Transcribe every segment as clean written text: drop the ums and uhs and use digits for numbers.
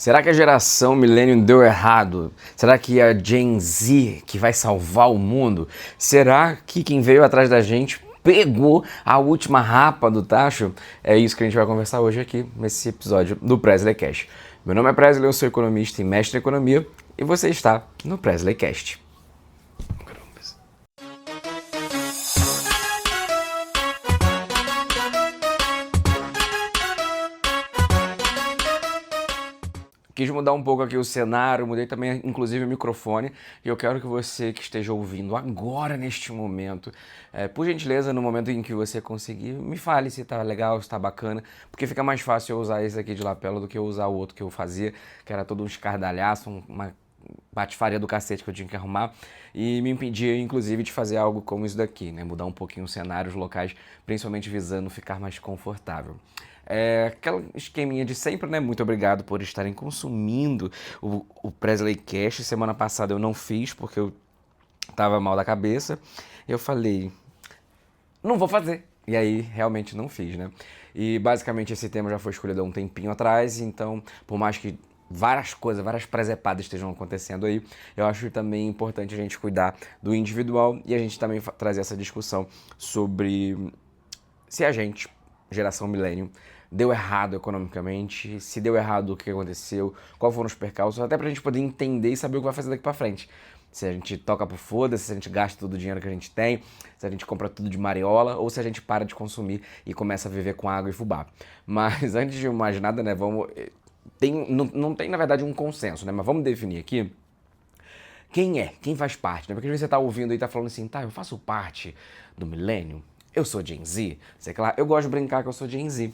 Será que a geração Millennium deu errado? Será que a Gen Z que vai salvar o mundo? Será que quem veio atrás da gente pegou a última rapa do tacho? É isso que a gente vai conversar hoje aqui nesse episódio do Presley Cast. Meu nome é Presley, eu sou economista e mestre em economia e você está no Presley Cast. Quis mudar um pouco aqui o cenário, mudei também inclusive o microfone e eu quero que você que esteja ouvindo agora neste momento, por gentileza, no momento em que você conseguir, me fale se tá legal, se tá bacana, porque fica mais fácil eu usar esse aqui de lapela do que eu usar o outro que eu fazia, que era todo um escardalhaço, uma patifaria do cacete que eu tinha que arrumar e me impedia inclusive de fazer algo como isso daqui, né? Mudar um pouquinho os cenários locais, principalmente visando ficar mais confortável. Aquela esqueminha de sempre, né? Muito obrigado por estarem consumindo o Presley Cast. Semana passada eu não fiz porque eu tava mal da cabeça. Eu falei, não vou fazer. E aí realmente não fiz, né? E basicamente esse tema já foi escolhido há um tempinho atrás, então por mais que várias coisas, várias presepadas estejam acontecendo aí, eu acho também importante a gente cuidar do individual e a gente também trazer essa discussão sobre se a gente, geração milênio, deu errado economicamente, se deu errado o que aconteceu, qual foram os percalços, até pra gente poder entender e saber o que vai fazer daqui pra frente. Se a gente toca pro foda-se, se a gente gasta todo o dinheiro que a gente tem, se a gente compra tudo de mariola, ou se a gente para de consumir e começa a viver com água e fubá. Mas antes de mais nada, né, vamos... não tem, na verdade, um consenso, né, mas vamos definir aqui quem faz parte, né? Porque às vezes você tá ouvindo e tá falando assim, tá, eu faço parte do milênio, eu sou Gen Z, sei lá, eu gosto de brincar que eu sou Gen Z,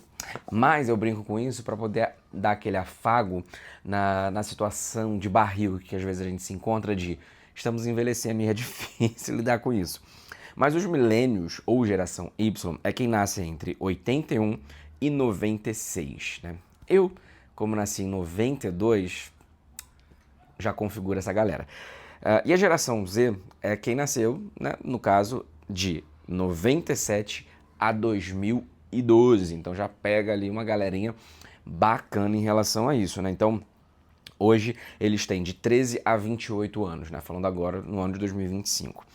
mas eu brinco com isso para poder dar aquele afago na situação de barril que às vezes a gente se encontra de estamos envelhecendo e é difícil lidar com isso. Mas os milênios, ou geração Y, é quem nasce entre 81 e 96, né? Eu, como nasci em 92, já configura essa galera. E a geração Z é quem nasceu, né, no caso, de 97 a 2012. Então já pega ali uma galerinha bacana em relação a isso, né? Então, hoje eles têm de 13 a 28 anos, né? Falando agora no ano de 2025.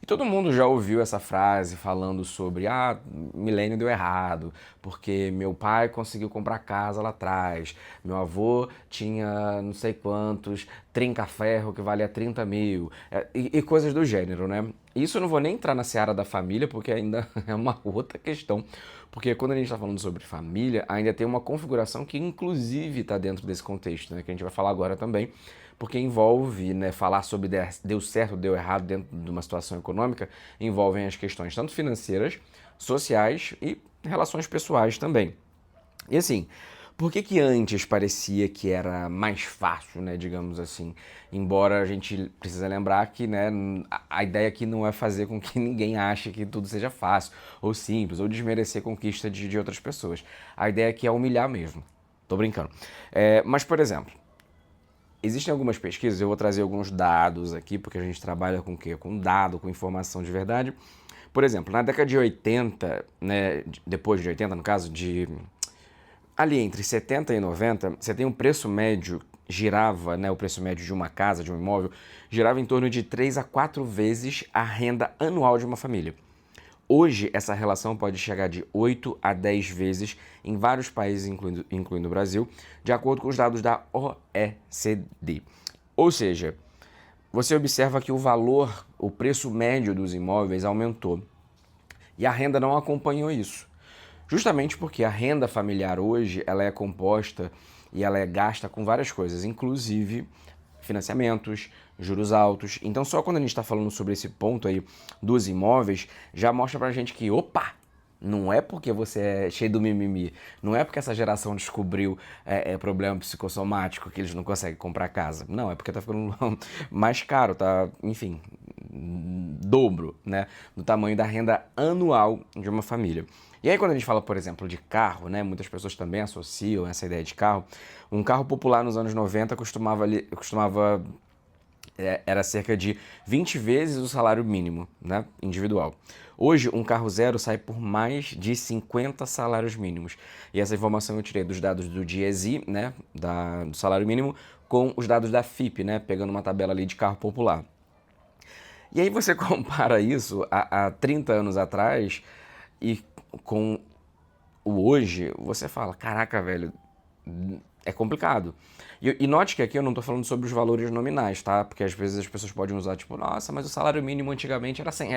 E todo mundo já ouviu essa frase falando sobre milênio deu errado, porque meu pai conseguiu comprar casa lá atrás, meu avô tinha não sei quantos trinca-ferro que valia 30 mil, e coisas do gênero, né? Isso eu não vou nem entrar na seara da família, porque ainda é uma outra questão. Porque quando a gente está falando sobre família, ainda tem uma configuração que inclusive está dentro desse contexto, né? Que a gente vai falar agora também, porque envolve, né, falar sobre deu certo, deu errado dentro de uma situação econômica, envolvem as questões tanto financeiras, sociais e relações pessoais também. E assim, por que antes parecia que era mais fácil, né, digamos assim? Embora a gente precisa lembrar que, né, a ideia aqui não é fazer com que ninguém ache que tudo seja fácil, ou simples, ou desmerecer conquista de outras pessoas. A ideia aqui é humilhar mesmo. Tô brincando. Mas, por exemplo, existem algumas pesquisas, eu vou trazer alguns dados aqui, porque a gente trabalha com o quê? Com dado, com informação de verdade. Por exemplo, na década de 80, né, depois de 80, no caso, ali entre 70 e 90, você tem um preço médio, girava, né, o preço médio de uma casa, de um imóvel, girava em torno de 3 a 4 vezes a renda anual de uma família. Hoje, essa relação pode chegar de 8 a 10 vezes em vários países, incluindo o Brasil, de acordo com os dados da OECD. Ou seja, você observa que o valor, o preço médio dos imóveis aumentou e a renda não acompanhou isso. Justamente porque a renda familiar hoje ela é composta e ela é gasta com várias coisas, inclusive financiamentos, juros altos. Então só quando a gente está falando sobre esse ponto aí dos imóveis, já mostra pra gente que, opa, não é porque você é cheio do mimimi, não é porque essa geração descobriu problema psicossomático que eles não conseguem comprar casa. Não, é porque tá ficando mais caro, tá, enfim, dobro, né, do tamanho da renda anual de uma família. E aí quando a gente fala, por exemplo, de carro, né, muitas pessoas também associam essa ideia de carro. Um carro popular nos anos 90 costumava era cerca de 20 vezes o salário mínimo, né, individual. Hoje, um carro zero sai por mais de 50 salários mínimos. E essa informação eu tirei dos dados do DIESI, né, do salário mínimo, com os dados da FIPE, né, pegando uma tabela ali de carro popular. E aí você compara isso a 30 anos atrás e com o hoje, você fala, caraca, velho, é complicado. E note que aqui eu não estou falando sobre os valores nominais, tá? Porque às vezes as pessoas podem usar, tipo, nossa, mas o salário mínimo antigamente era R$ 100.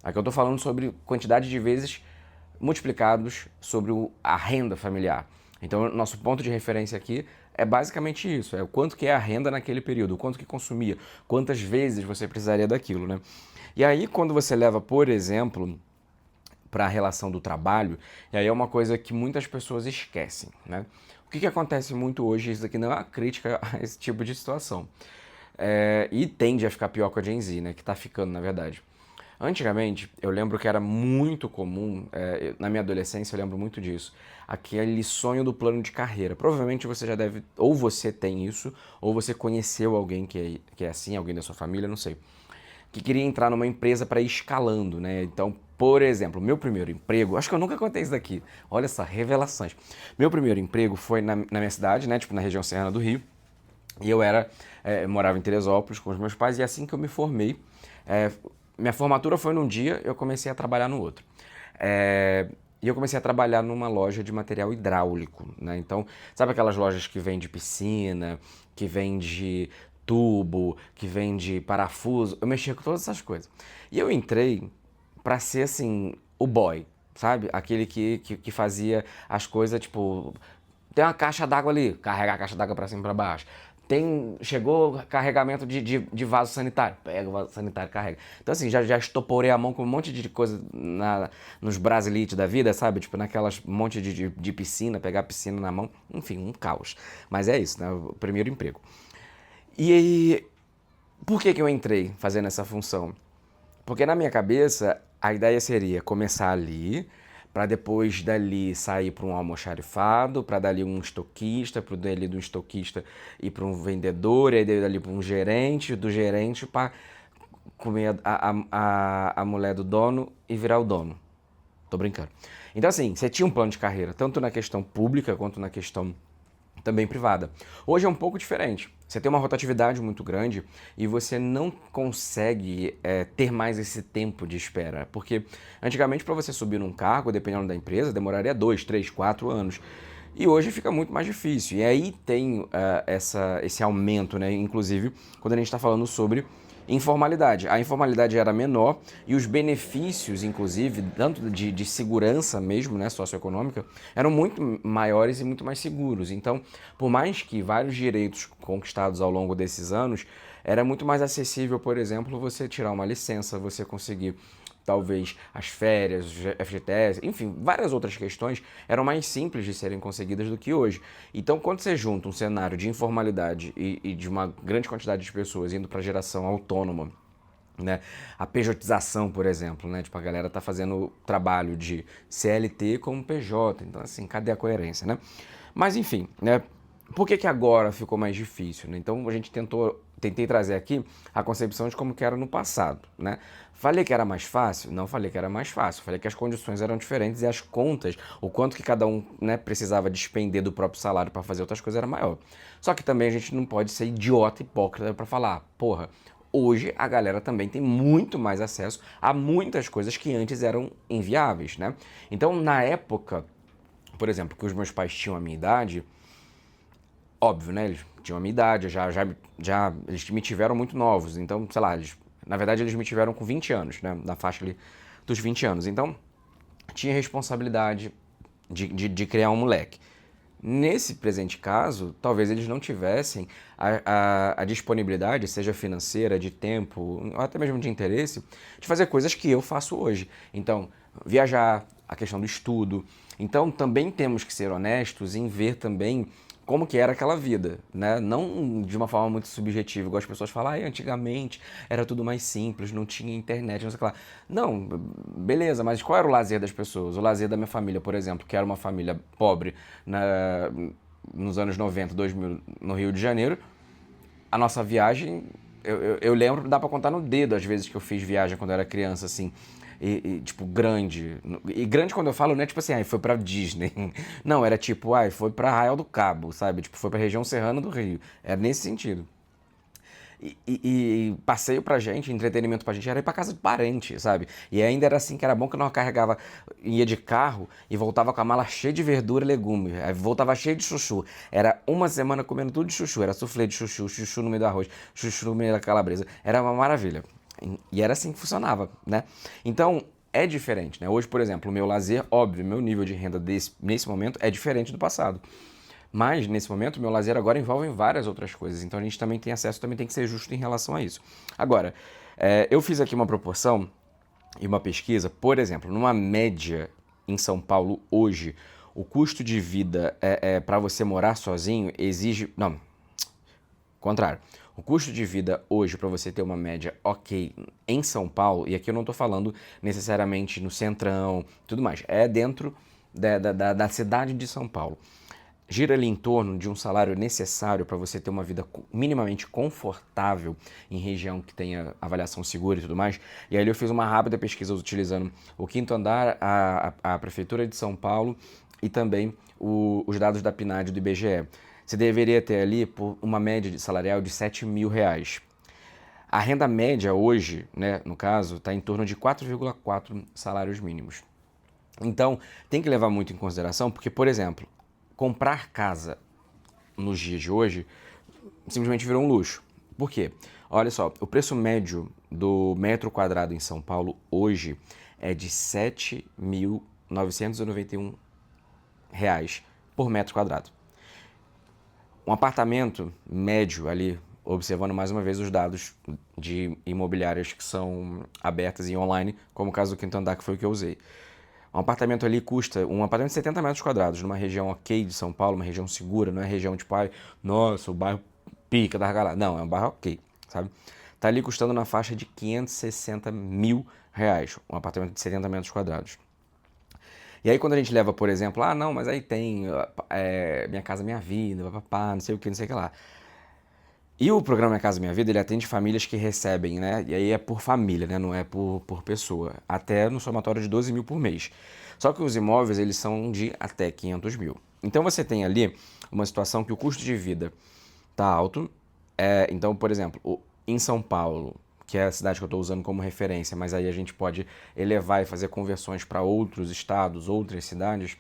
Aqui eu estou falando sobre quantidade de vezes multiplicados sobre a renda familiar. Então, nosso ponto de referência aqui é basicamente isso, é o quanto que é a renda naquele período, o quanto que consumia, quantas vezes você precisaria daquilo, né? E aí, quando você leva, por exemplo, para a relação do trabalho, e aí é uma coisa que muitas pessoas esquecem, né? O que acontece muito hoje, isso aqui não é uma crítica a esse tipo de situação, e tende a ficar pior com a Gen Z, né? Que tá ficando, na verdade. Antigamente, eu lembro que era muito comum, na minha adolescência eu lembro muito disso, aquele sonho do plano de carreira. Provavelmente você já deve, ou você tem isso, ou você conheceu alguém que é assim, alguém da sua família, não sei, que queria entrar numa empresa para ir escalando, né? Então, por exemplo, meu primeiro emprego, acho que eu nunca contei isso daqui, olha só, revelações. Meu primeiro emprego foi na minha cidade, né? Tipo, na região serrana do Rio, e eu morava em Teresópolis com os meus pais, e assim que eu me formei, minha formatura foi num dia, eu comecei a trabalhar no outro. E eu comecei a trabalhar numa loja de material hidráulico, né? Então, sabe aquelas lojas que vende piscina, que vende tubo, que vende parafuso? Eu mexia com todas essas coisas. E eu entrei pra ser, assim, o boy, sabe? Aquele que fazia as coisas, tipo, tem uma caixa d'água ali, carregar a caixa d'água pra cima e pra baixo. Chegou carregamento de vaso sanitário, pega o vaso sanitário, carrega. Então assim, já estoporei a mão com um monte de coisa nos brasilites da vida, sabe? Tipo naquelas monte de piscina, pegar a piscina na mão, enfim, um caos. Mas é isso, né? O primeiro emprego. E aí, por que eu entrei fazendo essa função? Porque na minha cabeça, a ideia seria começar ali, para depois dali sair para um almoxarifado, para dali um estoquista, para dali do estoquista ir para um vendedor, e aí dali para um gerente, do gerente para comer a mulher do dono e virar o dono. Tô brincando. Então assim, você tinha um plano de carreira, tanto na questão pública quanto na questão também privada. Hoje é um pouco diferente. Você tem uma rotatividade muito grande e você não consegue ter mais esse tempo de espera. Porque antigamente, para você subir num cargo, dependendo da empresa, demoraria 2, 3, 4 anos. E hoje fica muito mais difícil. E aí tem esse aumento, né? Inclusive, quando a gente está falando sobre informalidade. A informalidade era menor e os benefícios, inclusive, tanto de segurança mesmo, né, socioeconômica, eram muito maiores e muito mais seguros. Então, por mais que vários direitos conquistados ao longo desses anos, era muito mais acessível, por exemplo, você tirar uma licença, você conseguir talvez as férias, FGTS, enfim, várias outras questões eram mais simples de serem conseguidas do que hoje. Então, quando você junta um cenário de informalidade e de uma grande quantidade de pessoas indo para a geração autônoma, né? A pejotização, por exemplo, né? Tipo, a galera tá fazendo trabalho de CLT como PJ, então assim, cadê a coerência, né? Mas enfim, né? Por que agora ficou mais difícil, né? Então a gente tentei trazer aqui a concepção de como que era no passado, né? Falei que era mais fácil? Não falei que era mais fácil. Falei que as condições eram diferentes e as contas, o quanto que cada um, né, precisava despender do próprio salário para fazer outras coisas era maior. Só que também a gente não pode ser idiota, hipócrita para falar, porra, hoje a galera também tem muito mais acesso a muitas coisas que antes eram inviáveis, né? Então, na época, por exemplo, que os meus pais tinham a minha idade, óbvio, né? Eles tinham a minha idade, eles me tiveram muito novos. Então, sei lá, na verdade eles me tiveram com 20 anos, né? Na faixa ali dos 20 anos. Então, tinha responsabilidade de criar um moleque. Nesse presente caso, talvez eles não tivessem a disponibilidade, seja financeira, de tempo, ou até mesmo de interesse, de fazer coisas que eu faço hoje. Então, viajar, a questão do estudo. Então, também temos que ser honestos em ver também como que era aquela vida, né? Não de uma forma muito subjetiva, igual as pessoas falam, antigamente era tudo mais simples, não tinha internet, não sei o que lá. Não, beleza, mas qual era o lazer das pessoas? O lazer da minha família, por exemplo, que era uma família pobre nos anos 90, 2000, no Rio de Janeiro, a nossa viagem Eu lembro, dá pra contar no dedo as vezes que eu fiz viagem quando eu era criança, assim. Tipo, grande. E grande quando eu falo, não é tipo assim, foi pra Disney. Não, era tipo, foi pra Arraial do Cabo, sabe? Tipo, foi pra região serrana do Rio. Era nesse sentido. E passeio pra gente, entretenimento pra gente, era ir pra casa de parente, sabe? E ainda era assim que era bom que nós carregava, ia de carro e voltava com a mala cheia de verdura e legumes. Aí voltava cheio de chuchu. Era uma semana comendo tudo de chuchu. Era soufflé de chuchu, chuchu no meio do arroz, chuchu no meio da calabresa. Era uma maravilha. E era assim que funcionava, né? Então, é diferente, né? Hoje, por exemplo, o meu lazer, óbvio, meu nível de renda nesse momento é diferente do passado. Mas, nesse momento, o meu lazer agora envolve várias outras coisas. Então, a gente também tem acesso, também tem que ser justo em relação a isso. Agora, eu fiz aqui uma proporção e uma pesquisa. Por exemplo, numa média em São Paulo hoje, o custo de vida para você morar sozinho exige... Não, contrário. O custo de vida hoje, para você ter uma média ok em São Paulo, e aqui eu não estou falando necessariamente no centrão, tudo mais, é dentro da cidade de São Paulo, gira ali em torno de um salário necessário para você ter uma vida minimamente confortável em região que tenha avaliação segura e tudo mais. E aí eu fiz uma rápida pesquisa utilizando o Quinto Andar, a Prefeitura de São Paulo e também os dados da PNAD e do IBGE. Você deveria ter ali por uma média de salarial de R$ 7.000. A renda média hoje, né, no caso, está em torno de 4,4 salários mínimos. Então, tem que levar muito em consideração, porque, por exemplo, comprar casa nos dias de hoje simplesmente virou um luxo. Por quê? Olha só, o preço médio do metro quadrado em São Paulo hoje é de R$ 7.991 por metro quadrado. Um apartamento médio ali, observando mais uma vez os dados de imobiliárias que são abertas e online, como o caso do Quinto Andar, que foi o que eu usei. Um apartamento ali custa, um apartamento de 70 metros quadrados, numa região ok de São Paulo, uma região segura, não é região tipo, nossa, o bairro pica da galera. Não, é um bairro ok, sabe? Tá ali custando na faixa de R$ 560.000, um apartamento de 70 metros quadrados. E aí quando a gente leva, por exemplo, não, mas aí tem Minha Casa Minha Vida, papapá, não sei o que, não sei o que lá. E o programa Minha Casa Minha Vida, ele atende famílias que recebem, né? E aí é por família, né? Não é por pessoa. Até no somatório de 12 mil por mês. Só que os imóveis, eles são de até 500 mil. Então você tem ali uma situação que o custo de vida tá alto. Então, por exemplo, em São Paulo, que é a cidade que eu estou usando como referência, mas aí a gente pode elevar e fazer conversões para outros estados, outras cidades,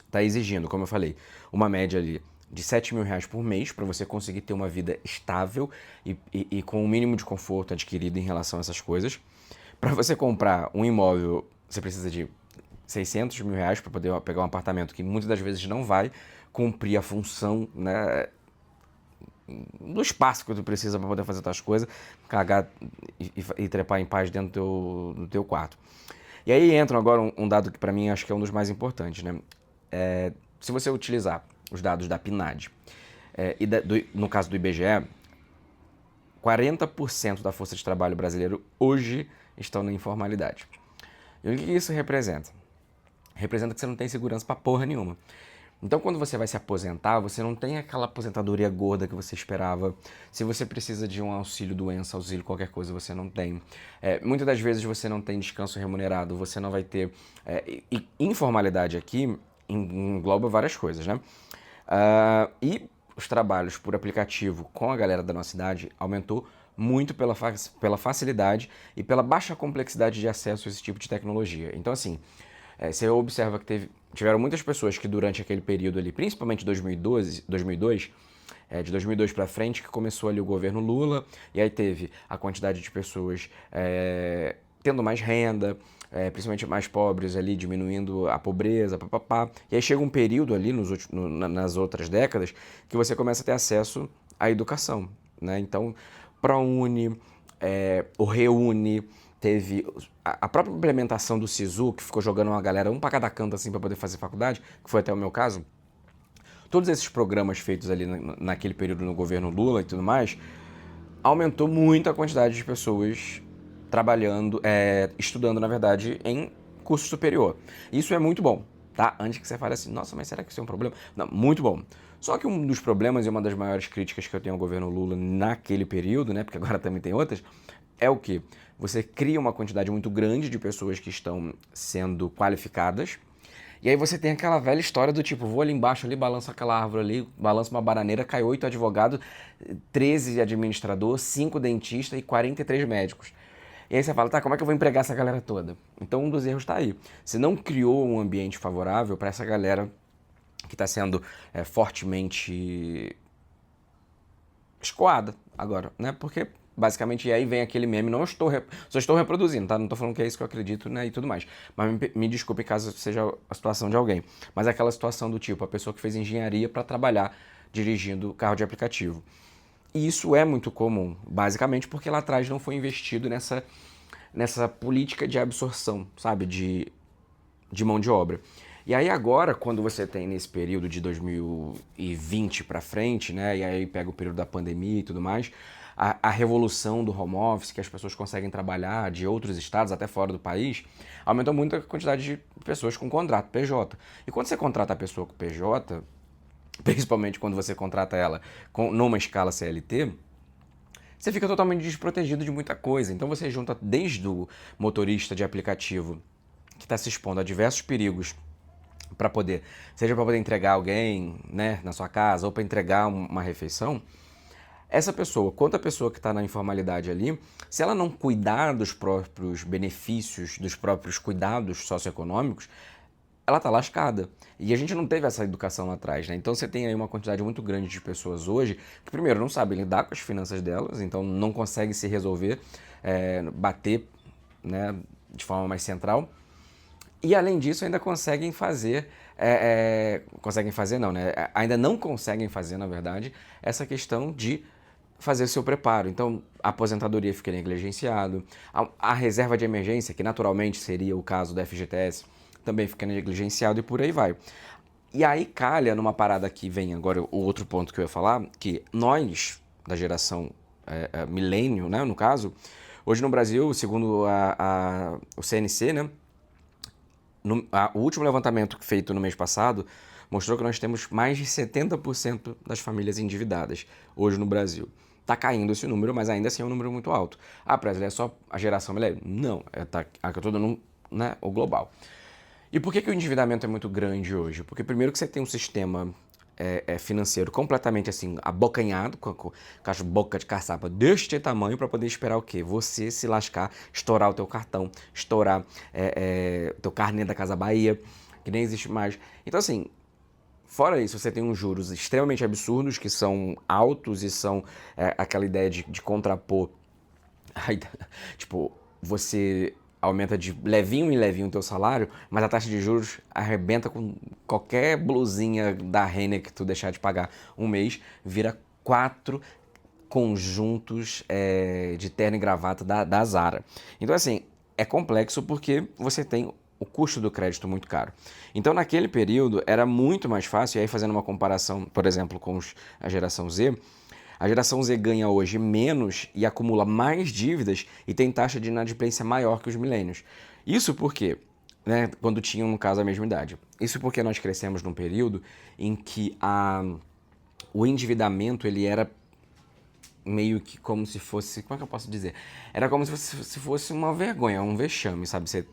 está exigindo, como eu falei, uma média ali de R$ 7.000 por mês para você conseguir ter uma vida estável e com o mínimo de conforto adquirido em relação a essas coisas. Para você comprar um imóvel, você precisa de R$ 600.000 para poder pegar um apartamento que muitas das vezes não vai cumprir a função, né, do espaço que tu precisa para poder fazer outras coisas, cagar e trepar em paz dentro do teu quarto. E aí entra agora um dado que para mim acho que é um dos mais importantes, né? Se você utilizar os dados da PNAD no caso do IBGE, 40% da força de trabalho brasileiro hoje estão na informalidade. E o que isso representa? Representa que você não tem segurança pra porra nenhuma. Então, quando você vai se aposentar, você não tem aquela aposentadoria gorda que você esperava. Se você precisa de um auxílio doença, auxílio qualquer coisa, você não tem. Muitas das vezes você não tem descanso remunerado, você não vai ter. E informalidade aqui engloba várias coisas, né? E os trabalhos por aplicativo com a galera da nossa idade aumentou muito pela facilidade e pela baixa complexidade de acesso a esse tipo de tecnologia. Então, assim, você observa que tiveram muitas pessoas que durante aquele período ali, principalmente 2002, de 2002 para frente, que começou ali o governo Lula, e aí teve a quantidade de pessoas tendo mais renda, principalmente mais pobres ali, diminuindo a pobreza, papapá. E aí chega um período ali nas outras décadas que você começa a ter acesso à educação, né? Então, ProUni, o Reúne, teve a própria implementação do SISU, que ficou jogando uma galera um para cada canto assim para poder fazer faculdade, que foi até o meu caso. Todos esses programas feitos ali naquele período no governo Lula e tudo mais, aumentou muito a quantidade de pessoas trabalhando, estudando, na verdade, em curso superior. Isso é muito bom, tá? Antes que você fale assim, nossa, mas será que isso é um problema? Não, muito bom. Só que um dos problemas e uma das maiores críticas que eu tenho ao governo Lula naquele período, né, porque agora também tem outras, é o que? Você cria uma quantidade muito grande de pessoas que estão sendo qualificadas, e aí você tem aquela velha história do tipo, vou ali embaixo, ali, balanço aquela árvore ali, balanço uma bananeira, cai 8 advogados, 13 administradores, 5 dentistas e 43 médicos. E aí você fala, tá, como é que eu vou empregar essa galera toda? Então um dos erros está aí. Você não criou um ambiente favorável para essa galera que está sendo fortemente escoada agora, né? Porque basicamente e aí vem aquele meme, não estou só estou reproduzindo, tá? Não estou falando que é isso que eu acredito, né, e tudo mais. Mas me desculpe caso seja a situação de alguém, mas é aquela situação do tipo, a pessoa que fez engenharia para trabalhar dirigindo carro de aplicativo. E isso é muito comum, basicamente porque lá atrás não foi investido nessa política de absorção, sabe, de mão de obra. E aí agora, quando você tem nesse período de 2020 para frente, né, e aí pega o período da pandemia e tudo mais, a revolução do home office, que as pessoas conseguem trabalhar de outros estados, até fora do país, aumentou muito a quantidade de pessoas com contrato PJ. E quando você contrata a pessoa com PJ, principalmente quando você contrata ela numa escala CLT, você fica totalmente desprotegido de muita coisa. Então você junta desde o motorista de aplicativo que está se expondo a diversos perigos para poder, seja para poder entregar alguém, né, na sua casa ou para entregar uma refeição, essa pessoa, quanto a pessoa que está na informalidade ali, se ela não cuidar dos próprios benefícios, dos próprios cuidados socioeconômicos, ela tá lascada. E a gente não teve essa educação lá atrás, né? Então você tem aí uma quantidade muito grande de pessoas hoje que, primeiro, não sabem lidar com as finanças delas, então não conseguem se resolver, bater, né, de forma mais central. E além disso, ainda conseguem fazer, conseguem fazer não, né? Ainda não conseguem fazer, na verdade, essa questão de fazer seu preparo. Então, a aposentadoria fica negligenciado, a reserva de emergência, que naturalmente seria o caso da FGTS, também fica negligenciado e por aí vai. E aí calha numa parada que vem agora o outro ponto que eu ia falar, que nós, da geração milênio, né, no caso, hoje no Brasil, segundo o CNC, né, o último levantamento feito no mês passado mostrou que nós temos mais de 70% das famílias endividadas hoje no Brasil. Está caindo esse número, mas ainda assim é um número muito alto. Ah, Presley, é só a geração milênio? Não, tá todo né, o global. E por que o endividamento é muito grande hoje? Porque primeiro que você tem um sistema financeiro completamente assim, abocanhado, com as bocas de caçapa deste tamanho para poder esperar o quê? Você se lascar, estourar o teu cartão, estourar o teu carnê da Casa Bahia, que nem existe mais. Então assim, fora isso, você tem uns juros extremamente absurdos, que são altos e são aquela ideia de contrapor. Aí, tipo, você aumenta de levinho em levinho o teu salário, mas a taxa de juros arrebenta com qualquer blusinha da Renner que tu deixar de pagar um mês, vira 4 conjuntos de terno e gravata da Zara. Então, assim, é complexo porque você tem o custo do crédito muito caro. Então, naquele período, era muito mais fácil, e aí fazendo uma comparação, por exemplo, com a geração Z, a geração Z ganha hoje menos e acumula mais dívidas e tem taxa de inadimplência maior que os milênios. Isso porque, né, quando tinham, no caso, a mesma idade. Isso porque nós crescemos num período em que o endividamento ele era meio que como se fosse, como é que eu posso dizer? Era como se fosse uma vergonha, um vexame, sabe? Você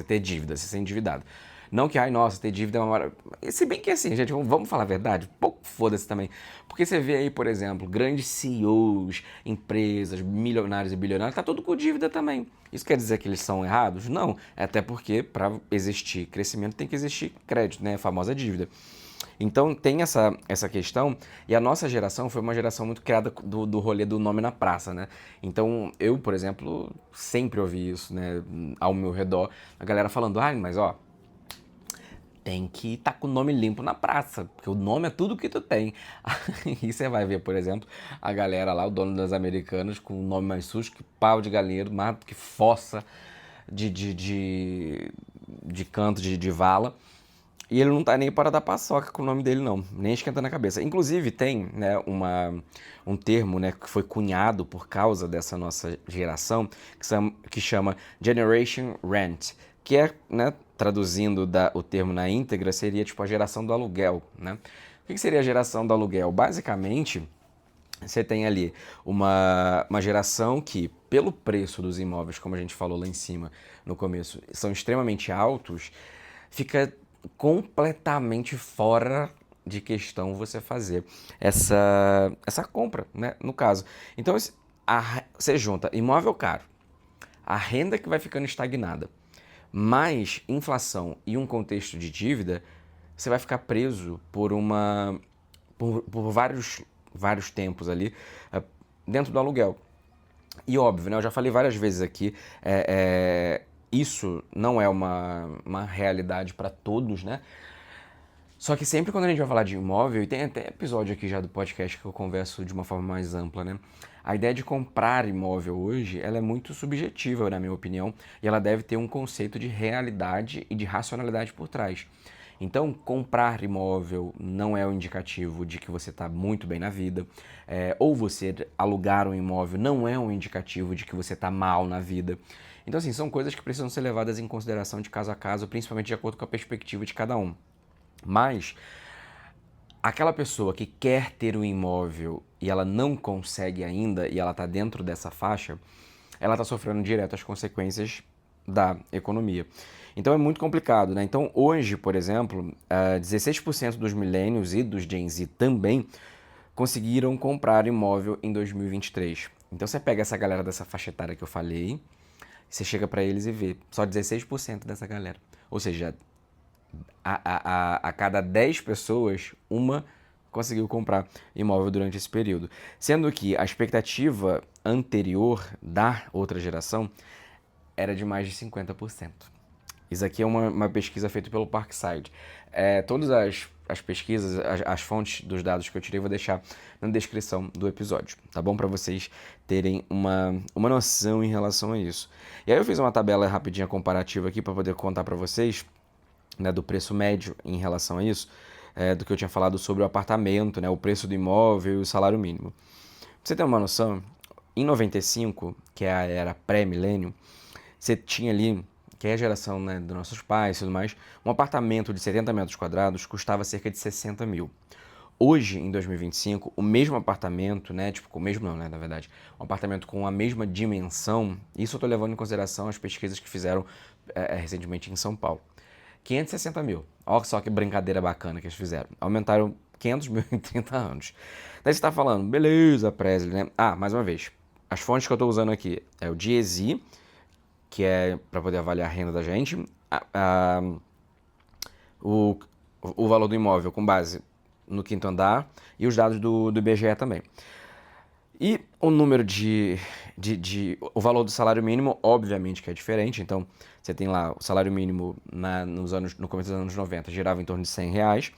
ter dívida, você ser endividado. Não que, ai, nossa, ter dívida é uma maravilha. Se bem que assim, gente, vamos falar a verdade, pouco foda-se também. Porque você vê aí, por exemplo, grandes CEOs, empresas, milionários e bilionários, tá tudo com dívida também. Isso quer dizer que eles são errados? Não. Até porque, para existir crescimento, tem que existir crédito, né? A famosa dívida. Então tem essa questão, e a nossa geração foi uma geração muito criada do rolê do nome na praça, né? Então eu, por exemplo, sempre ouvi isso, né, ao meu redor, a galera falando, mas ó, tem que estar com o nome limpo na praça, porque o nome é tudo que tu tem. E você vai ver, por exemplo, a galera lá, o dono das Americanas, com o nome mais sujo que pau de galinheiro, mato que fossa de canto de vala. E ele não tá nem para dar paçoca com o nome dele, não. Nem esquentando a cabeça. Inclusive, tem, né, um termo, né, que foi cunhado por causa dessa nossa geração, que chama Generation Rent, que é, né, traduzindo o termo na íntegra, seria tipo a geração do aluguel, né? O que seria a geração do aluguel? Basicamente, você tem ali uma geração que, pelo preço dos imóveis, como a gente falou lá em cima no começo, são extremamente altos, fica completamente fora de questão você fazer essa compra, né? No caso. Então, você junta imóvel caro, a renda que vai ficando estagnada, mais inflação e um contexto de dívida, você vai ficar preso por vários tempos ali dentro do aluguel. E óbvio, né, eu já falei várias vezes aqui, isso não é uma realidade para todos, né? Só que sempre quando a gente vai falar de imóvel, e tem até episódio aqui já do podcast que eu converso de uma forma mais ampla, né? A ideia de comprar imóvel hoje, ela é muito subjetiva, na minha opinião, e ela deve ter um conceito de realidade e de racionalidade por trás. Então, comprar imóvel não é um indicativo de que você está muito bem na vida, ou você alugar um imóvel não é um indicativo de que você está mal na vida. Então, assim, são coisas que precisam ser levadas em consideração de caso a caso, principalmente de acordo com a perspectiva de cada um. Mas aquela pessoa que quer ter um imóvel e ela não consegue ainda e ela está dentro dessa faixa, ela está sofrendo direto as consequências da economia. Então é muito complicado, né? Então hoje, por exemplo, 16% dos millennials e dos Gen Z também conseguiram comprar imóvel em 2023. Então você pega essa galera dessa faixa etária que eu falei, você chega para eles e vê só 16% dessa galera. Ou seja, a cada 10 pessoas, uma conseguiu comprar imóvel durante esse período. Sendo que a expectativa anterior da outra geração era de mais de 50%. Isso aqui é uma pesquisa feita pelo Parkside. Todas as pesquisas, as fontes dos dados que eu tirei, eu vou deixar na descrição do episódio, tá bom? Para vocês terem uma noção em relação a isso. E aí eu fiz uma tabela rapidinha comparativa aqui para poder contar para vocês, né, do preço médio em relação a isso, do que eu tinha falado sobre o apartamento, né, o preço do imóvel e o salário mínimo. Pra você ter uma noção, em 95, que é a era pré-milênio, você tinha ali, que é a geração, né, dos nossos pais e tudo mais, um apartamento de 70 metros quadrados custava cerca de 60 mil. Hoje, em 2025, o mesmo apartamento, né, tipo, o mesmo não, né, na verdade, um apartamento com a mesma dimensão, isso eu tô levando em consideração as pesquisas que fizeram recentemente em São Paulo. 560 mil. Olha só que brincadeira bacana que eles fizeram. Aumentaram 500 mil em 30 anos. Daí você tá falando, beleza, Presley, né? Ah, mais uma vez, as fontes que eu tô usando aqui é o DIESI, que é para poder avaliar a renda da gente, o valor do imóvel com base no quinto andar e os dados do IBGE também. E o número o valor do salário mínimo, obviamente que é diferente. Então, você tem lá o salário mínimo no começo dos anos 90 girava em torno de R$ 100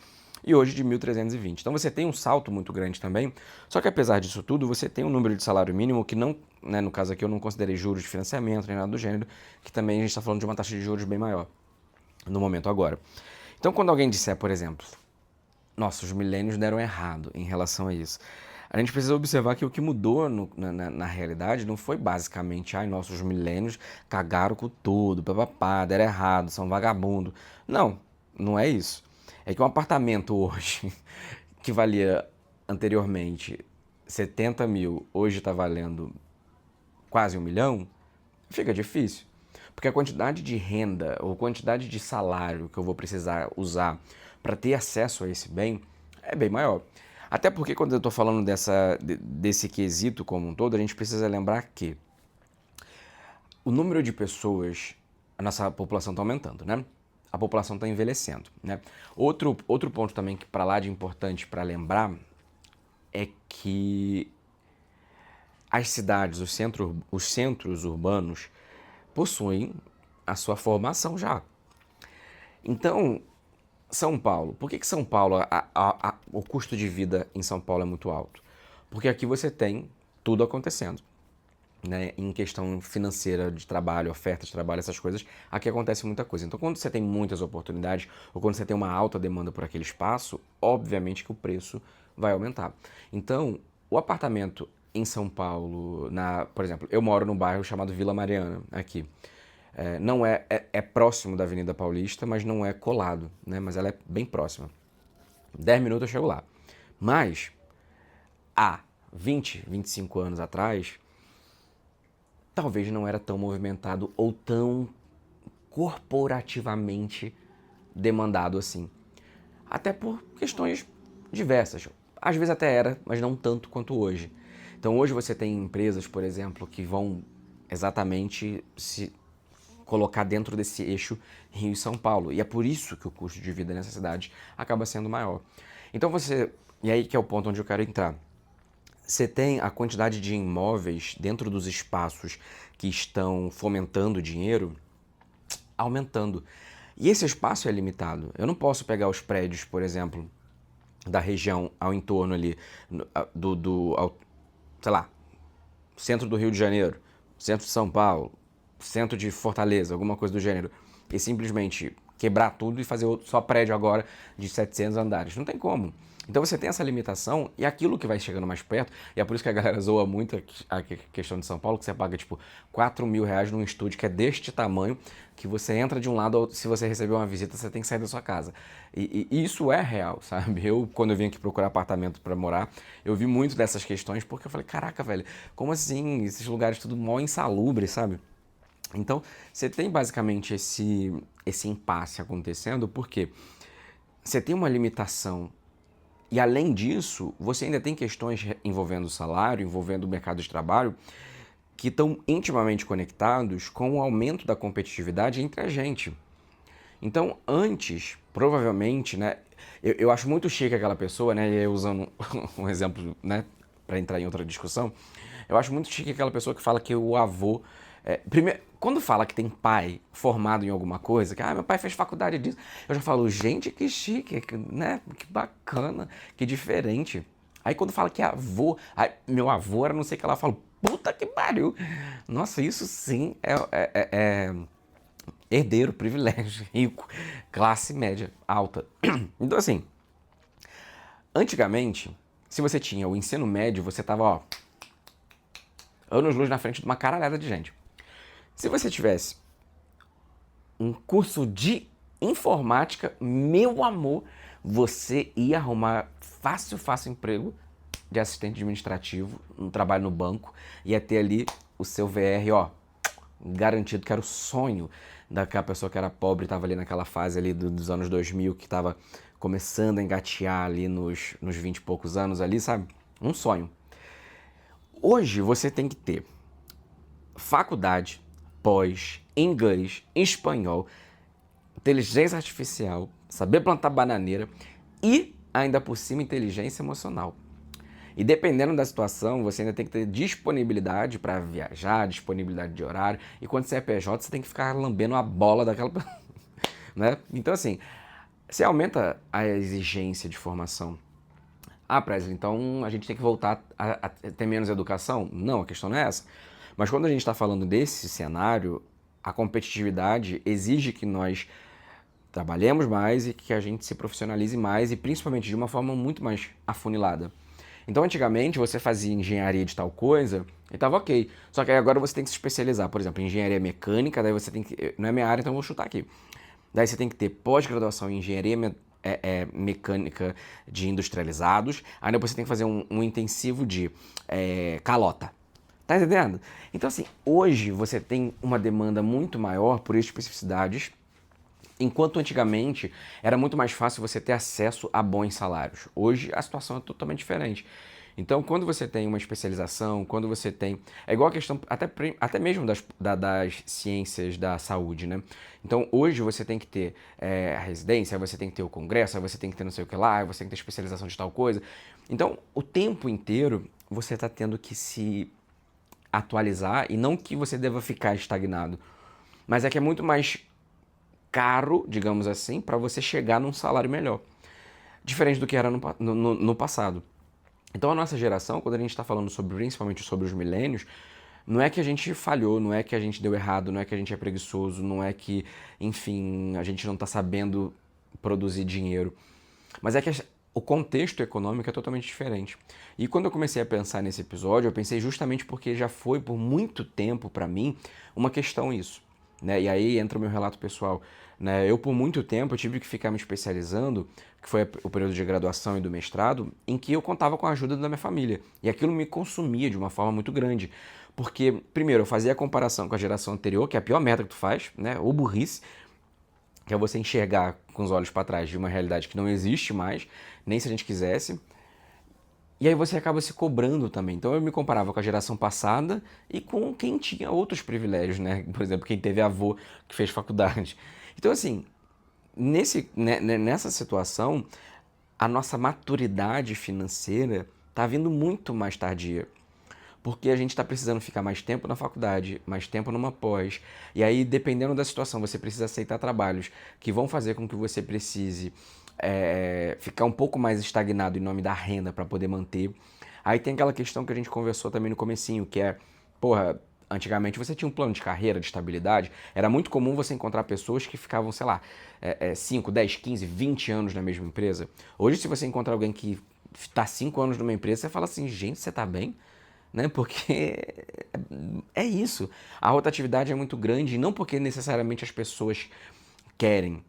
e hoje de 1.320. Então, você tem um salto muito grande também. Só que apesar disso tudo, você tem um número de salário mínimo que não, né, no caso aqui eu não considerei juros de financiamento nem nada do gênero, que também a gente está falando de uma taxa de juros bem maior no momento agora. Então, quando alguém disser, por exemplo, nossa, os milênios deram errado em relação a isso, a gente precisa observar que o que mudou na realidade não foi basicamente, ai, nossos milênios cagaram com tudo, papapá, deram errado, são vagabundo. Não, não é isso. É que um apartamento hoje, que valia anteriormente 70 mil, hoje está valendo quase 1 milhão, fica difícil. Porque a quantidade de renda ou quantidade de salário que eu vou precisar usar para ter acesso a esse bem é bem maior. Até porque quando eu estou falando desse quesito como um todo, a gente precisa lembrar que o número de pessoas, a nossa população está aumentando, né? A população está envelhecendo, né? Outro ponto também que para lá de importante para lembrar é que as cidades, os centros urbanos possuem a sua formação já. Então, São Paulo. Por que São Paulo, o custo de vida em São Paulo é muito alto? Porque aqui você tem tudo acontecendo, né? Em questão financeira de trabalho, oferta de trabalho, essas coisas, aqui acontece muita coisa. Então, quando você tem muitas oportunidades ou quando você tem uma alta demanda por aquele espaço, obviamente que o preço vai aumentar. Então, o apartamento em São Paulo, por exemplo, eu moro num bairro chamado Vila Mariana, aqui. Não é próximo da Avenida Paulista, mas não é colado, né? Mas ela é bem próxima. 10 minutos eu chego lá. Mas, há 20, 25 anos atrás, talvez não era tão movimentado ou tão corporativamente demandado assim. Até por questões diversas. Às vezes até era, mas não tanto quanto hoje. Então hoje você tem empresas, por exemplo, que vão exatamente se colocar dentro desse eixo Rio e São Paulo. E é por isso que o custo de vida nessa cidade acaba sendo maior. Então você... E aí que é o ponto onde eu quero entrar. Você tem a quantidade de imóveis dentro dos espaços que estão fomentando dinheiro aumentando. E esse espaço é limitado. Eu não posso pegar os prédios, por exemplo, da região ao entorno ali, sei lá, centro do Rio de Janeiro, centro de São Paulo, centro de Fortaleza, alguma coisa do gênero, e simplesmente quebrar tudo e fazer só prédio agora de 700 andares. Não tem como. Então você tem essa limitação e aquilo que vai chegando mais perto, e é por isso que a galera zoa muito a questão de São Paulo, que você paga tipo 4 mil reais num estúdio que é deste tamanho, que você entra de um lado, se você receber uma visita, você tem que sair da sua casa. E isso é real, sabe? Quando eu vim aqui procurar apartamento para morar, eu vi muito dessas questões, porque eu falei, caraca, velho, como assim? Esses lugares tudo mó insalubre, sabe? Então, você tem basicamente esse impasse acontecendo, porque você tem uma limitação. E além disso, você ainda tem questões envolvendo o salário, envolvendo o mercado de trabalho, que estão intimamente conectados com o aumento da competitividade entre a gente. Então, antes, provavelmente, né, eu acho muito chique aquela pessoa, né, e aí usando um exemplo, né, para entrar em outra discussão, eu acho muito chique aquela pessoa que fala que o avô... primeiro, quando fala que tem pai formado em alguma coisa, que meu pai fez faculdade disso, eu já falo, gente, que chique, né? Que bacana, que diferente. Aí quando fala que é avô, meu avô era não sei o que lá, eu falo, puta que pariu. Nossa, isso sim é herdeiro, privilégio, rico, classe média, alta. Então assim, antigamente, se você tinha o ensino médio, você tava, ó, anos-luz na frente de uma caralhada de gente. Se você tivesse um curso de informática, meu amor, você ia arrumar fácil emprego de assistente administrativo, um trabalho no banco, ia ter ali o seu VR, ó, garantido, que era o sonho daquela pessoa que era pobre, estava ali naquela fase ali dos anos 2000, que estava começando a engatear ali nos 20 e poucos anos ali, sabe? Um sonho. Hoje você tem que ter faculdade, pós, inglês, espanhol, inteligência artificial, saber plantar bananeira e, ainda por cima, inteligência emocional. E dependendo da situação, você ainda tem que ter disponibilidade para viajar, disponibilidade de horário. E quando você é PJ, você tem que ficar lambendo a bola daquela... né? Então, assim, você aumenta a exigência de formação. Presley, então a gente tem que voltar a ter menos educação? Não, a questão não é essa. Mas quando a gente está falando desse cenário, a competitividade exige que nós trabalhemos mais e que a gente se profissionalize mais e principalmente de uma forma muito mais afunilada. Então, antigamente, você fazia engenharia de tal coisa e tava ok. Só que aí agora você tem que se especializar. Por exemplo, engenharia mecânica, daí você tem que... Não é minha área, então eu vou chutar aqui. Daí você tem que ter pós-graduação em engenharia mecânica de industrializados. Aí depois você tem que fazer um intensivo de calota. Tá entendendo? Então, assim, hoje você tem uma demanda muito maior por especificidades, enquanto antigamente era muito mais fácil você ter acesso a bons salários. Hoje a situação é totalmente diferente. Então, quando você tem uma especialização, quando você tem... É igual a questão até mesmo das ciências da saúde, né? Então, hoje você tem que ter a residência, você tem que ter o congresso, você tem que ter não sei o que lá, você tem que ter especialização de tal coisa. Então, o tempo inteiro você está tendo que se atualizar, e não que você deva ficar estagnado, mas é que é muito mais caro, digamos assim, para você chegar num salário melhor. Diferente do que era no passado. Então a nossa geração, quando a gente está falando principalmente sobre os milênios, não é que a gente falhou, não é que a gente deu errado, não é que a gente é preguiçoso, não é que, enfim, a gente não está sabendo produzir dinheiro. Mas é que o contexto econômico é totalmente diferente. E quando eu comecei a pensar nesse episódio, eu pensei justamente porque já foi por muito tempo para mim uma questão isso. né? E aí entra o meu relato pessoal, né? Eu, por muito tempo, eu tive que ficar me especializando, que foi o período de graduação e do mestrado, em que eu contava com a ajuda da minha família. E aquilo me consumia de uma forma muito grande. Porque, primeiro, eu fazia a comparação com a geração anterior, que é a pior merda que tu faz, né? Ou burrice, que é você enxergar com os olhos para trás de uma realidade que não existe mais, nem se a gente quisesse. E aí você acaba se cobrando também. Então eu me comparava com a geração passada e com quem tinha outros privilégios, né? Por exemplo, quem teve avô que fez faculdade. Então, assim, nessa situação, a nossa maturidade financeira está vindo muito mais tardia. Porque a gente está precisando ficar mais tempo na faculdade, mais tempo numa pós. E aí, dependendo da situação, você precisa aceitar trabalhos que vão fazer com que você precise ficar um pouco mais estagnado em nome da renda para poder manter. Aí tem aquela questão que a gente conversou também no comecinho, que é, porra, antigamente você tinha um plano de carreira, de estabilidade. Era muito comum você encontrar pessoas que ficavam, sei lá, 5, 10, 15, 20 anos na mesma empresa. Hoje, se você encontrar alguém que está 5 anos numa empresa, você fala assim, gente, você está bem? Né? Porque é isso. A rotatividade é muito grande, não porque necessariamente as pessoas querem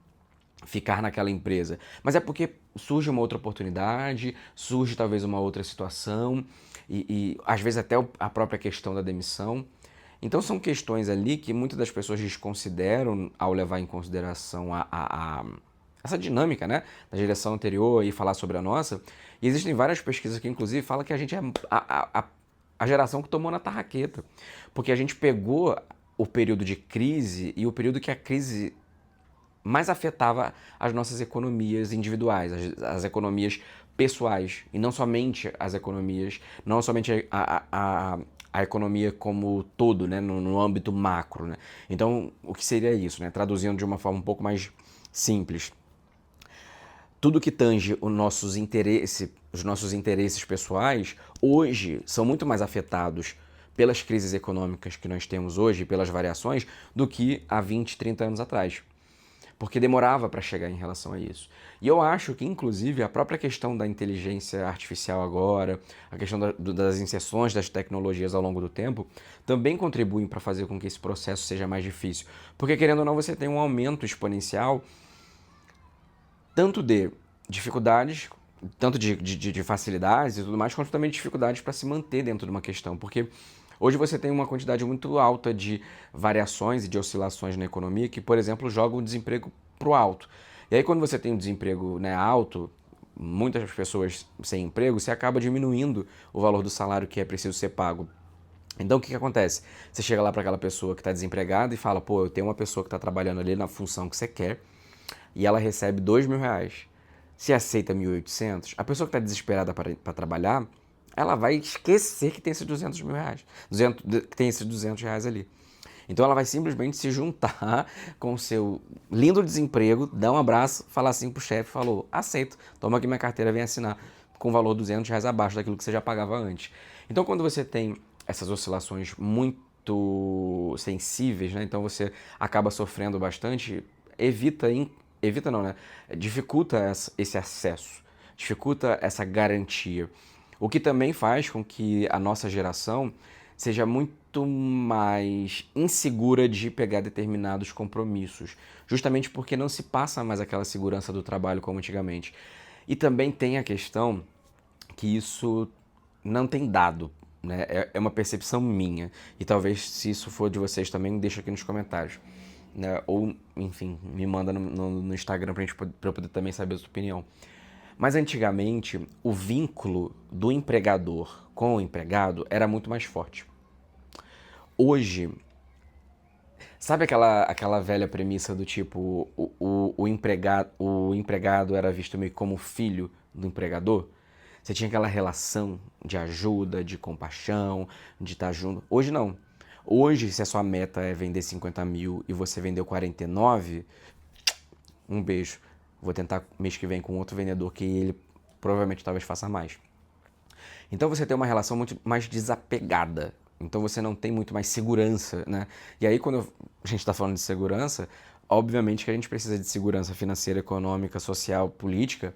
ficar naquela empresa, mas é porque surge uma outra oportunidade, surge talvez uma outra situação e às vezes até a própria questão da demissão. Então são questões ali que muitas das pessoas desconsideram ao levar em consideração essa dinâmica, né, da geração anterior e falar sobre a nossa. E existem várias pesquisas que inclusive falam que a gente é a geração que tomou na tarraqueta. Porque a gente pegou o período de crise e o período que a crise mais afetava as nossas economias individuais, as economias pessoais, e não somente as economias, não somente a economia como todo, né, no âmbito macro. Né? Então, o que seria isso? Né? Traduzindo de uma forma um pouco mais simples. Tudo que tange os nossos interesses pessoais, hoje são muito mais afetados pelas crises econômicas que nós temos hoje, pelas variações, do que há 20, 30 anos atrás. Porque demorava para chegar em relação a isso. E eu acho que, inclusive, a própria questão da inteligência artificial agora, a questão das inserções das tecnologias ao longo do tempo, também contribuem para fazer com que esse processo seja mais difícil. Porque, querendo ou não, você tem um aumento exponencial tanto de dificuldades, tanto de facilidades e tudo mais, quanto também de dificuldades para se manter dentro de uma questão. Porque hoje você tem uma quantidade muito alta de variações e de oscilações na economia que, por exemplo, jogam o desemprego para o alto. E aí quando você tem um desemprego, né, alto, muitas pessoas sem emprego, você acaba diminuindo o valor do salário que é preciso ser pago. Então o que acontece? Você chega lá para aquela pessoa que está desempregada e fala, pô, eu tenho uma pessoa que está trabalhando ali na função que você quer, e ela recebe R$ 2.000. Se aceita 1.800, a pessoa que está desesperada para trabalhar, ela vai esquecer que tem esses R$ 200.000, que tem esses R$ 200 ali. Então ela vai simplesmente se juntar com o seu lindo desemprego, dar um abraço, falar assim pro chefe, falou, aceito, toma aqui minha carteira, vem assinar, com o valor R$ 200 abaixo daquilo que você já pagava antes. Então quando você tem essas oscilações muito sensíveis, né, então você acaba sofrendo bastante, evita não, né? Dificulta esse acesso, dificulta essa garantia. O que também faz com que a nossa geração seja muito mais insegura de pegar determinados compromissos, justamente porque não se passa mais aquela segurança do trabalho como antigamente. E também tem a questão que isso não tem dado, né? É uma percepção minha. E talvez, se isso for de vocês também, deixa aqui nos comentários. Né? Ou, enfim, me manda no Instagram pra eu poder também saber a sua opinião. Mas antigamente, o vínculo do empregador com o empregado era muito mais forte. Hoje, sabe aquela velha premissa do tipo, o empregado era visto meio como filho do empregador? Você tinha aquela relação de ajuda, de compaixão, de estar junto. Hoje não. Hoje, se a sua meta é vender 50 mil e você vendeu 49, um beijo. Vou tentar mês que vem com outro vendedor que ele provavelmente talvez faça mais. Então você tem uma relação muito mais desapegada. Então você não tem muito mais segurança, né? E aí quando a gente está falando de segurança, obviamente que a gente precisa de segurança financeira, econômica, social, política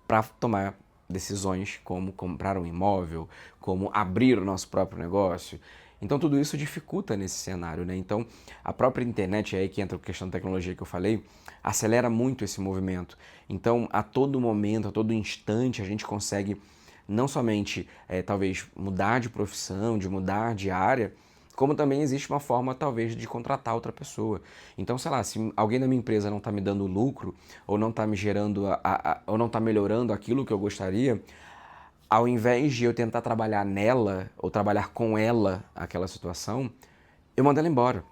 para tomar decisões como comprar um imóvel, como abrir o nosso próprio negócio. Então tudo isso dificulta nesse cenário, né? Então a própria internet, é aí que entra a questão da tecnologia que eu falei, acelera muito esse movimento. Então a todo momento, a todo instante a gente consegue não somente talvez mudar de profissão, de mudar de área, como também existe uma forma talvez de contratar outra pessoa. Então, sei lá, se alguém da minha empresa não está me dando lucro, ou não está me gerando, ou não está melhorando aquilo que eu gostaria, ao invés de eu tentar trabalhar nela, ou trabalhar com ela aquela situação, eu mando ela embora.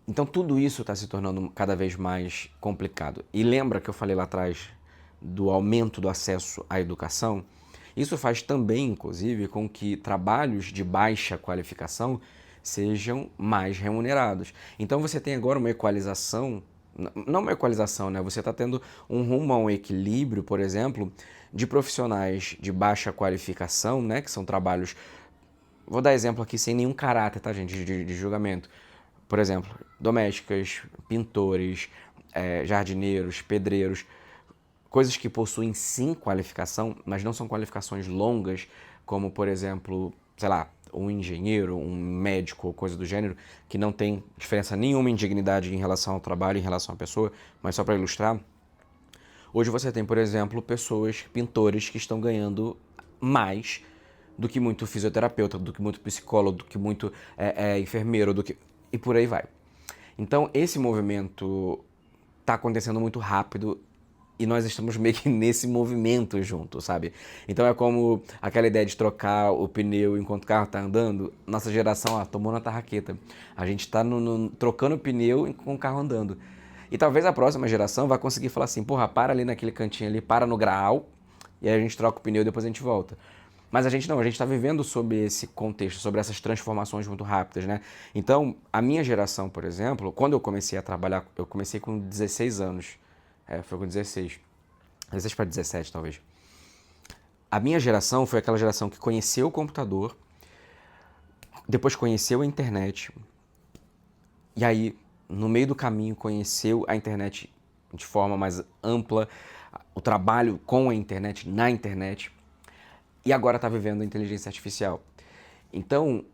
Então tudo isso está se tornando cada vez mais complicado. E lembra que eu falei lá atrás do aumento do acesso à educação? Isso faz também, inclusive, com que trabalhos de baixa qualificação sejam mais remunerados. Então você tem agora uma equalização, não uma equalização, né? Você está tendo um rumo a um equilíbrio, por exemplo, de profissionais de baixa qualificação, né? Que são trabalhos, vou dar exemplo aqui sem nenhum caráter, tá, gente, de julgamento. Por exemplo, domésticas, pintores, jardineiros, pedreiros, coisas que possuem sim qualificação, mas não são qualificações longas, como por exemplo, sei lá, um engenheiro, um médico ou coisa do gênero, que não tem diferença nenhuma em dignidade em relação ao trabalho, em relação à pessoa, mas só para ilustrar, hoje você tem, por exemplo, pessoas, pintores, que estão ganhando mais do que muito fisioterapeuta, do que muito psicólogo, do que muito enfermeiro, do que... e por aí vai. Então esse movimento está acontecendo muito rápido e nós estamos meio que nesse movimento junto, sabe? Então é como aquela ideia de trocar o pneu enquanto o carro está andando. Nossa geração, tomou na tarraqueta. A gente está trocando o pneu com o carro andando. E talvez a próxima geração vai conseguir falar assim, porra, para ali naquele cantinho ali, para no graal, e aí a gente troca o pneu e depois a gente volta. Mas a gente não, a gente está vivendo sob esse contexto, sobre essas transformações muito rápidas, né? Então, a minha geração, por exemplo, quando eu comecei a trabalhar, eu comecei com 16 anos. Foi com 16. 16 para 17, talvez. A minha geração foi aquela geração que conheceu o computador, depois conheceu a internet, e aí, no meio do caminho, conheceu a internet de forma mais ampla, o trabalho com a internet, na internet, e agora está vivendo a inteligência artificial. Então,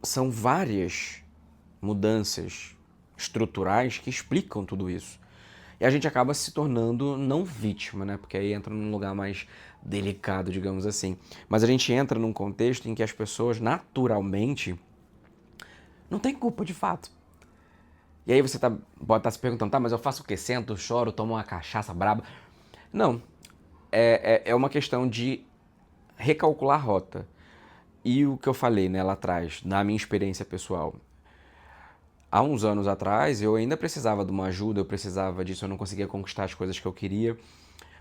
são várias mudanças estruturais que explicam tudo isso. E a gente acaba se tornando não vítima, né? Porque aí entra num lugar mais delicado, digamos assim. Mas a gente entra num contexto em que as pessoas naturalmente não têm culpa de fato. E aí você pode estar se perguntando, tá, mas eu faço o quê? Sento, choro, tomo uma cachaça braba? Não. É uma questão de recalcular a rota. E o que eu falei, né, lá atrás, na minha experiência pessoal. Há uns anos atrás, eu ainda precisava de uma ajuda, eu precisava disso, eu não conseguia conquistar as coisas que eu queria,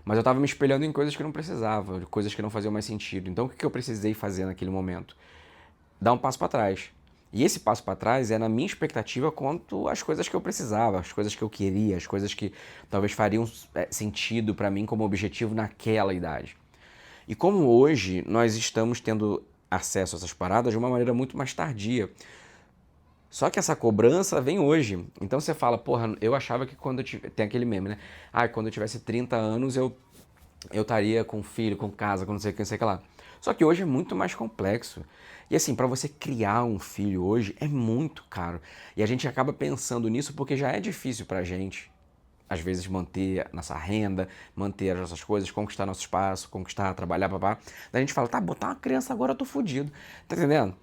mas eu estava me espelhando em coisas que eu não precisava, coisas que não faziam mais sentido. Então, o que eu precisei fazer naquele momento? Dar um passo para trás. E esse passo para trás é na minha expectativa quanto às coisas que eu precisava, as coisas que eu queria, as coisas que talvez fariam sentido para mim como objetivo naquela idade. E como hoje nós estamos tendo acesso a essas paradas de uma maneira muito mais tardia. Só que essa cobrança vem hoje. Então você fala, porra, eu achava que quando eu tivesse... Tem aquele meme, né? Quando eu tivesse 30 anos eu estaria com filho, com casa, com não sei o que, não sei o que lá. Só que hoje é muito mais complexo. E assim, para você criar um filho hoje é muito caro. E a gente acaba pensando nisso porque já é difícil pra gente, às vezes, manter nossa renda, manter as nossas coisas, conquistar nosso espaço, conquistar, trabalhar, papá. Daí a gente fala, tá, botar uma criança agora eu tô fudido. Tá entendendo?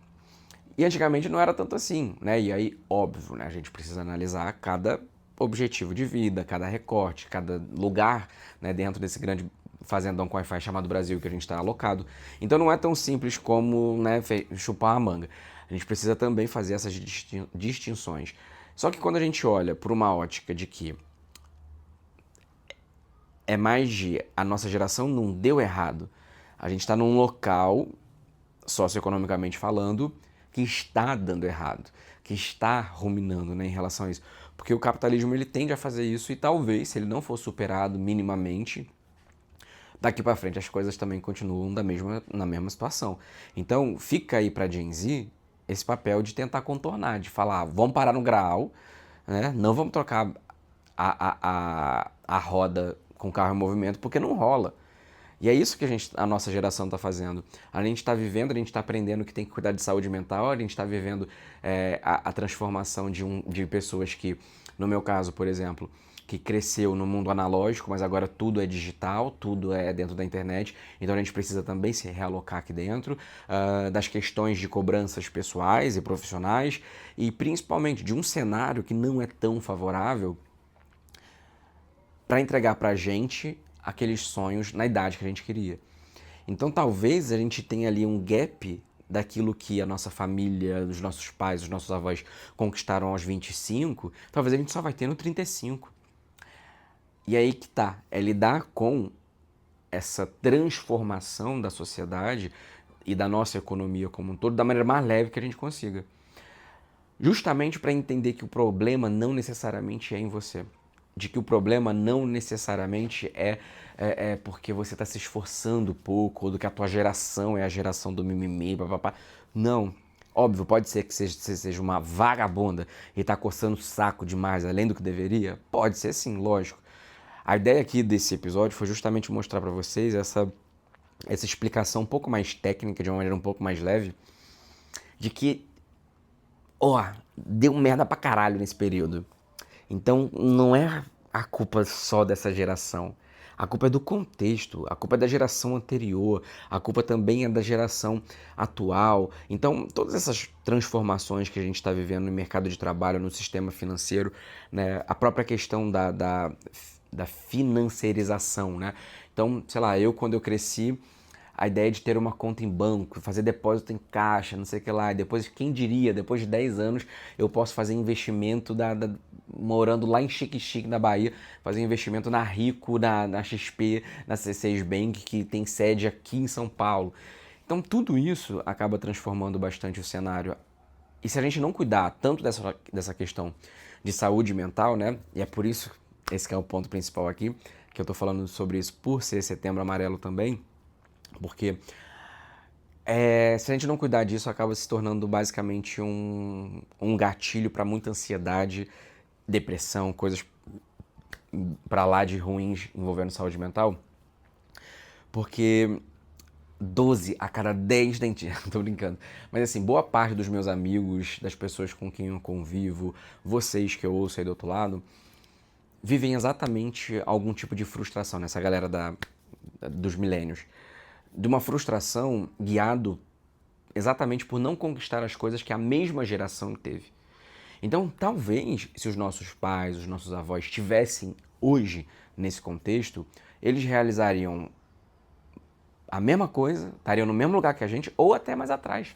E antigamente não era tanto assim, né? E aí, óbvio, né? A gente precisa analisar cada objetivo de vida, cada recorte, cada lugar, né, dentro desse grande fazendão com Wi-Fi chamado Brasil que a gente está alocado. Então não é tão simples como, né, chupar a manga. A gente precisa também fazer essas distinções. Só que quando a gente olha por uma ótica de que é mais de a nossa geração não deu errado, a gente está num local, socioeconomicamente falando, que está dando errado, que está ruminando, né, em relação a isso. Porque o capitalismo ele tende a fazer isso e talvez, se ele não for superado minimamente, daqui para frente as coisas também continuam na mesma situação. Então fica aí para Gen Z esse papel de tentar contornar, de falar, vamos parar no grau, né, não vamos trocar a roda com o carro em movimento, porque não rola. E é isso que a nossa geração está fazendo. A gente está vivendo, a gente está aprendendo que tem que cuidar de saúde mental, a gente está vivendo a transformação de pessoas que, no meu caso, por exemplo, que cresceu no mundo analógico, mas agora tudo é digital, tudo é dentro da internet, então a gente precisa também se realocar aqui dentro, das questões de cobranças pessoais e profissionais, e principalmente de um cenário que não é tão favorável para entregar para a gente aqueles sonhos na idade que a gente queria. Então talvez a gente tenha ali um gap daquilo que a nossa família, os nossos pais, os nossos avós conquistaram aos 25, talvez a gente só vai ter no 35. E aí que tá, é lidar com essa transformação da sociedade e da nossa economia como um todo da maneira mais leve que a gente consiga. Justamente para entender que o problema não necessariamente é em você. De que o problema não necessariamente é porque você está se esforçando pouco, ou do que a tua geração é a geração do mimimi, papapá. Não. Óbvio, pode ser que você seja uma vagabunda e está coçando o saco demais além do que deveria? Pode ser sim, lógico. A ideia aqui desse episódio foi justamente mostrar para vocês essa explicação um pouco mais técnica, de uma maneira um pouco mais leve, de que, deu merda pra caralho nesse período. Então não é a culpa só dessa geração. A culpa é do contexto, a culpa é da geração anterior, a culpa também é da geração atual. Então, todas essas transformações que a gente está vivendo no mercado de trabalho, no sistema financeiro, né, a própria questão da financiarização, né? Então, sei lá, quando eu cresci, a ideia de ter uma conta em banco, fazer depósito em caixa, não sei o que lá, e depois, quem diria, depois de 10 anos, eu posso fazer investimento morando lá em Xique-Xique, na Bahia, fazer investimento na Rico, na XP, na C6 Bank, que tem sede aqui em São Paulo. Então, tudo isso acaba transformando bastante o cenário. E se a gente não cuidar tanto dessa questão de saúde mental, né? E é por isso, esse que é o ponto principal aqui, que eu tô falando sobre isso por ser Setembro Amarelo também, porque se a gente não cuidar disso, acaba se tornando basicamente um gatilho para muita ansiedade, depressão, coisas para lá de ruins envolvendo saúde mental. Porque 12 a cada 10 dentistas, tô brincando. Mas assim, boa parte dos meus amigos, das pessoas com quem eu convivo, vocês que eu ouço aí do outro lado, vivem exatamente algum tipo de frustração nessa galera dos milênios. De uma frustração guiado exatamente por não conquistar as coisas que a mesma geração teve. Então, talvez, se os nossos pais, os nossos avós estivessem hoje nesse contexto, eles realizariam a mesma coisa, estariam no mesmo lugar que a gente ou até mais atrás.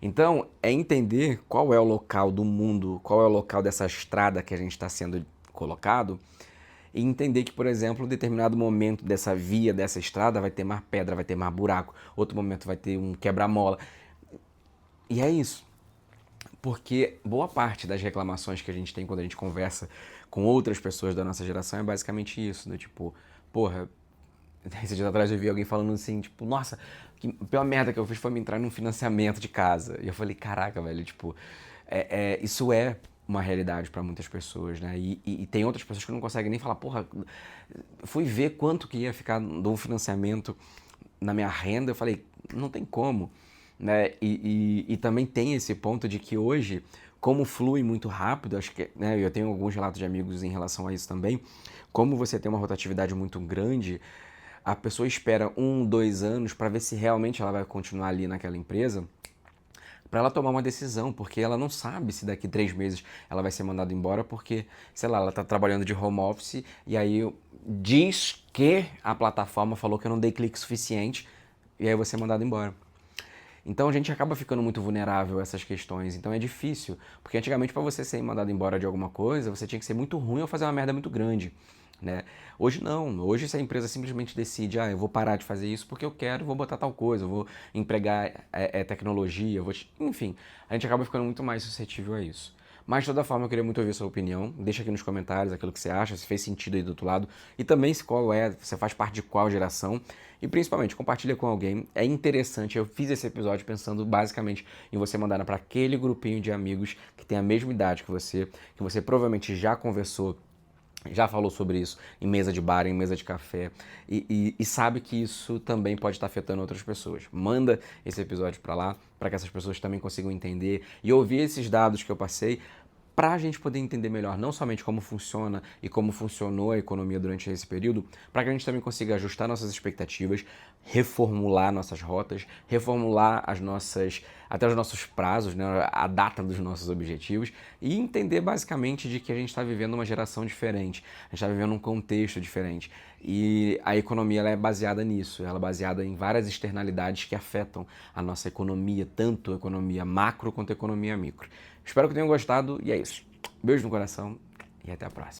Então, é entender qual é o local do mundo, qual é o local dessa estrada que a gente está sendo colocado e entender que, por exemplo, em determinado momento dessa via, dessa estrada, vai ter mais pedra, vai ter mais buraco, outro momento vai ter um quebra-mola. E é isso. Porque boa parte das reclamações que a gente tem quando a gente conversa com outras pessoas da nossa geração é basicamente isso, do tipo, porra, esses dias atrás eu vi alguém falando assim, tipo, nossa, a pior merda que eu fiz foi me entrar num financiamento de casa. E eu falei, caraca, velho, tipo, isso é uma realidade para muitas pessoas, né? E tem outras pessoas que não conseguem nem falar, porra, fui ver quanto que ia ficar de um financiamento na minha renda, eu falei, não tem como, né? E também tem esse ponto de que hoje, como flui muito rápido, acho que, né, eu tenho alguns relatos de amigos em relação a isso também, como você tem uma rotatividade muito grande, a pessoa espera 1, 2 anos para ver se realmente ela vai continuar ali naquela empresa, para ela tomar uma decisão, porque ela não sabe se daqui 3 meses ela vai ser mandada embora, porque, sei lá, ela está trabalhando de home office e aí diz que a plataforma falou que eu não dei clique suficiente e aí eu vou ser mandado embora. Então a gente acaba ficando muito vulnerável a essas questões, então é difícil, porque antigamente para você ser mandado embora de alguma coisa, você tinha que ser muito ruim ou fazer uma merda muito grande, né? Hoje não, hoje se a empresa simplesmente decide, eu vou parar de fazer isso porque eu quero, vou botar tal coisa, eu vou empregar tecnologia, enfim, a gente acaba ficando muito mais suscetível a isso. Mas de toda forma eu queria muito ouvir a sua opinião, deixa aqui nos comentários aquilo que você acha, se fez sentido aí do outro lado, e também se você faz parte de qual geração, e principalmente compartilha com alguém, é interessante, eu fiz esse episódio pensando basicamente em você mandar para aquele grupinho de amigos que tem a mesma idade que você provavelmente já conversou já falou sobre isso em mesa de bar, em mesa de café, e sabe que isso também pode estar afetando outras pessoas. Manda esse episódio para lá, para que essas pessoas também consigam entender e ouvir esses dados que eu passei, para a gente poder entender melhor não somente como funciona e como funcionou a economia durante esse período, para que a gente também consiga ajustar nossas expectativas, reformular nossas rotas, reformular até os nossos prazos, né, a data dos nossos objetivos e entender basicamente de que a gente está vivendo uma geração diferente, a gente está vivendo um contexto diferente. E a economia ela é baseada nisso, ela é baseada em várias externalidades que afetam a nossa economia, tanto a economia macro quanto a economia micro. Espero que tenham gostado e é isso. Beijo no coração e até a próxima.